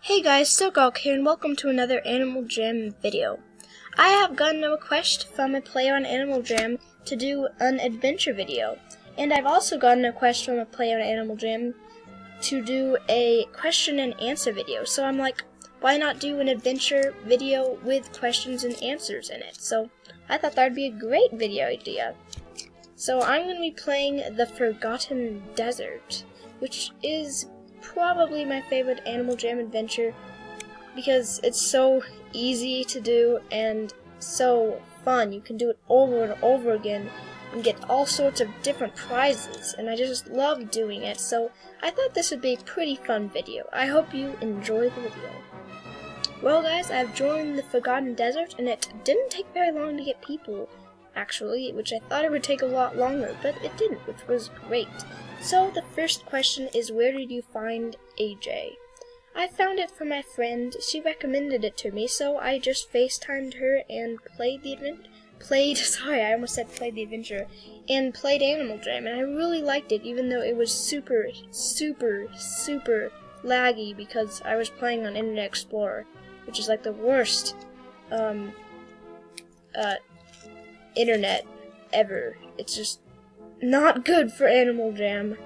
Hey guys, Silkok here and welcome to another Animal Jam video. I have gotten a request from a player on Animal Jam to do an adventure video. And I've also gotten a request from a player on Animal Jam to do a question and answer video. So I'm like, why not do an adventure video with questions and answers in it? So I thought that would be a great video idea. So I'm going to be playing The Forgotten Desert, which is probably my favorite Animal Jam adventure because it's so easy to do and so fun. You can do it over and over again and get all sorts of different prizes, and I just love doing it. So I thought this would be a pretty fun video. I hope you enjoy the video. Well guys, I've joined the Forgotten Desert and it didn't take very long to get people actually, which I thought it would take a lot longer, but it didn't, which was great. So the first question is, where did you find AJ? I found it from my friend. She recommended it to me, so I just FaceTimed her and played the adventure. Played Animal Jam, and I really liked it, even though it was super laggy because I was playing on Internet Explorer, which is like the worst internet ever. It's just not good for Animal Jam.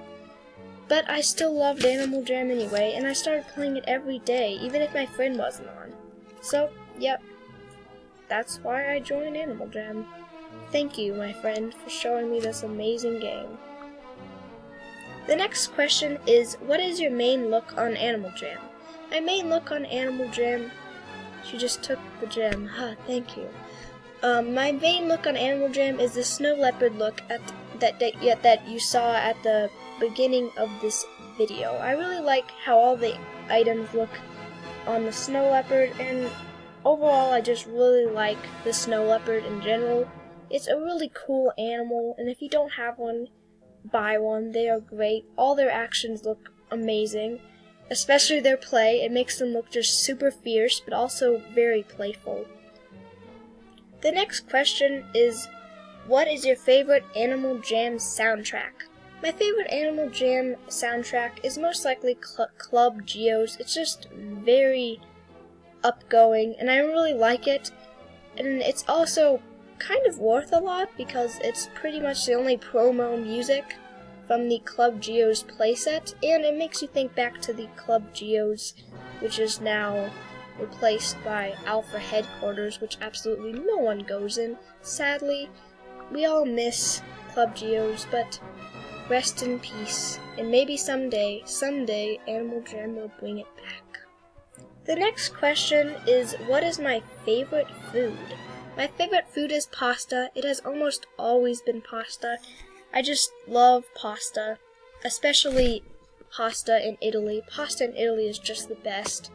But I still loved Animal Jam anyway, and I started playing it every day, even if my friend wasn't on. So, yep, that's why I joined Animal Jam. Thank you, my friend, for showing me this amazing game. The next question is, what is your main look on Animal Jam? My main look on Animal Jam, she just took the gem, thank you. My main look on Animal Jam is the snow leopard look that you saw at the beginning of this video. I really like how all the items look on the snow leopard, and overall I just really like the snow leopard in general. It's a really cool animal, and if you don't have one, buy one. They are great. All their actions look amazing, especially their play. It makes them look just super fierce, but also very playful. The next question is, what is your favorite Animal Jam soundtrack? My favorite Animal Jam soundtrack is most likely Club Geo's. It's just very upgoing, and I really like it. And it's also kind of worth a lot because it's pretty much the only promo music from the Club Geo's playset, and it makes you think back to the Club Geo's, which is now replaced by Alpha Headquarters, which absolutely no one goes in. Sadly, we all miss Club Geo's, but rest in peace. And maybe someday, Animal Jam will bring it back. The next question is, what is my favorite food? My favorite food is pasta. It has almost always been pasta. I just love pasta, especially pasta in Italy. Pasta in Italy is just the best.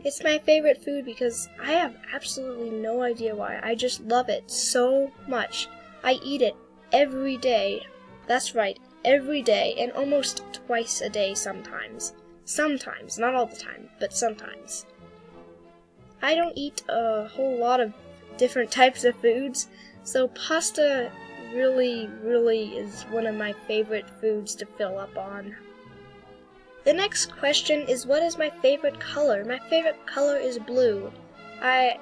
It's my favorite food because I have absolutely no idea why. I just love it so much. I eat it every day. That's right, every day, and almost twice a day sometimes. Sometimes, not all the time, but sometimes. I don't eat a whole lot of different types of foods, so pasta really is one of my favorite foods to fill up on. The next question is, what is my favorite color? My favorite color is blue. I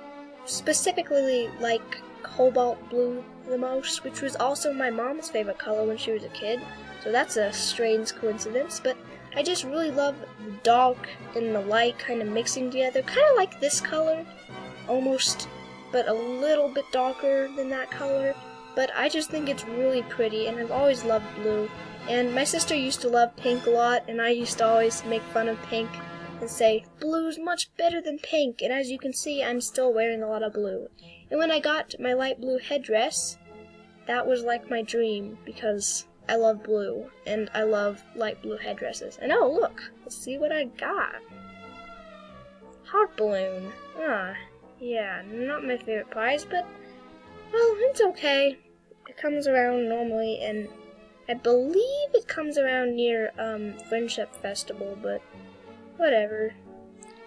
specifically like cobalt blue the most, which was also my mom's favorite color when she was a kid, so that's a strange coincidence, but I just really love the dark and the light kind of mixing together, kind of like this color, almost, but a little bit darker than that color, but I just think it's really pretty, and I've always loved blue. And my sister used to love pink a lot, and I used to always make fun of pink and say, blue's much better than pink, and as you can see, I'm still wearing a lot of blue. And when I got my light blue headdress, that was like my dream, because I love blue, and I love light blue headdresses. And oh look, let's see what I got. Heart balloon. Yeah, not my favorite prize, but, well, it's okay. It comes around normally, and I believe it comes around near Friendship Festival, but whatever.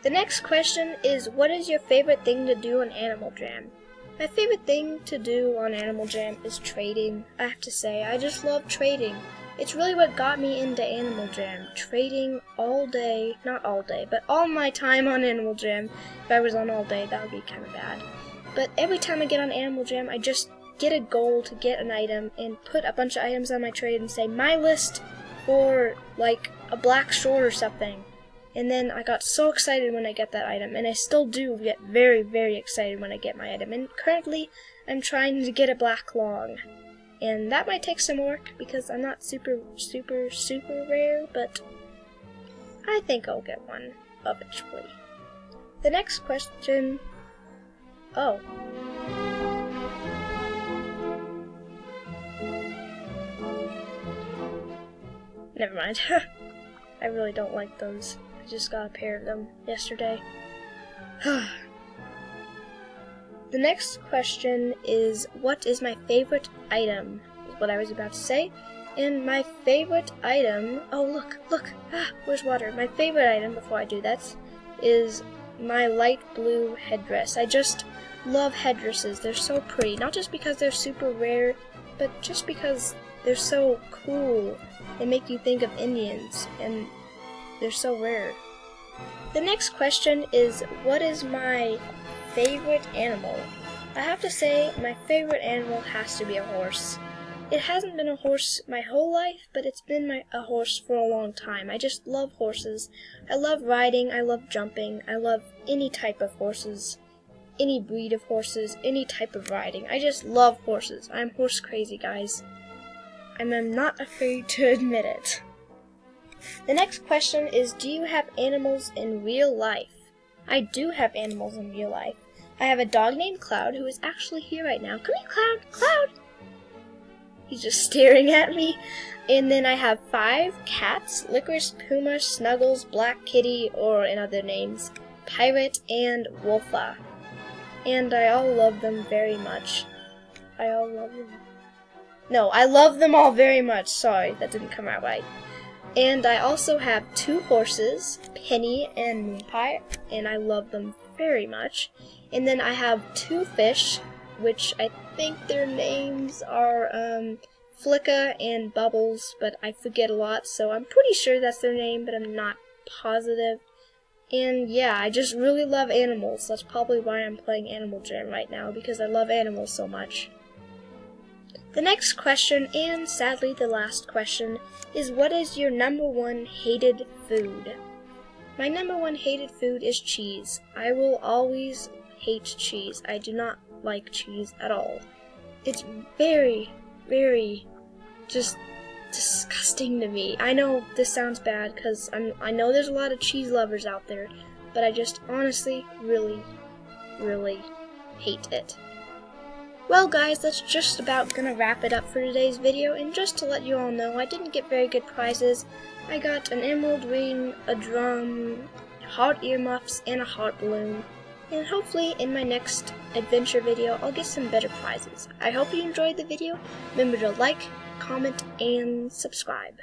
The next question is, what is your favorite thing to do on Animal Jam? My favorite thing to do on Animal Jam is trading. I have to say, I just love trading. It's really what got me into Animal Jam. Trading all day, not all day, but all my time on Animal Jam. If I was on all day, that would be kind of bad. But every time I get on Animal Jam, I just get a goal to get an item and put a bunch of items on my trade and say, my list for, like, a black short or something. And then I got so excited when I get that item, and I still do get very, very excited when I get my item. And currently, I'm trying to get a black long. And that might take some work because I'm not super rare, but I think I'll get one eventually. The next question... Oh. Never mind. I really don't like those. I just got a pair of them yesterday. The next question is, what is my favorite item? Is what I was about to say. And my favorite item... Oh, look. Where's water? My favorite item, before I do that, is my light blue headdress. I just love headdresses. They're so pretty. Not just because they're super rare, but just because they're so cool. They make you think of Indians, and they're so rare. The next question is, what is my favorite animal? I have to say, my favorite animal has to be a horse. It hasn't been a horse my whole life, but it's been a horse for a long time. I just love horses. I love riding, I love jumping, I love any type of horses, any breed of horses, any type of riding. I just love horses. I'm horse crazy, guys. And I'm not afraid to admit it. The next question is, do you have animals in real life? I do have animals in real life. I have a dog named Cloud who is actually here right now. Come here, Cloud! Cloud! He's just staring at me. And then I have 5 cats: Licorice, Puma, Snuggles, Black Kitty, or in other names, Pirate, and Wolfa. And I all love them very much. I love them all very much. Sorry, that didn't come out right. And I also have 2 horses, Penny and Moonpie, and I love them very much. And then I have 2 fish, which I think their names are Flicka and Bubbles, but I forget a lot, so I'm pretty sure that's their name, but I'm not positive. And yeah, I just really love animals. That's probably why I'm playing Animal Jam right now, because I love animals so much. The next question, and sadly the last question, is what is your #1 hated food? My #1 hated food is cheese. I will always hate cheese. I do not like cheese at all. It's very, very just disgusting to me. I know this sounds bad because I know there's a lot of cheese lovers out there, but I just honestly really, really hate it. Well guys, that's just about gonna wrap it up for today's video, and just to let you all know, I didn't get very good prizes. I got an emerald ring, a drum, heart earmuffs, and a heart balloon. And hopefully in my next adventure video, I'll get some better prizes. I hope you enjoyed the video. Remember to like, comment, and subscribe.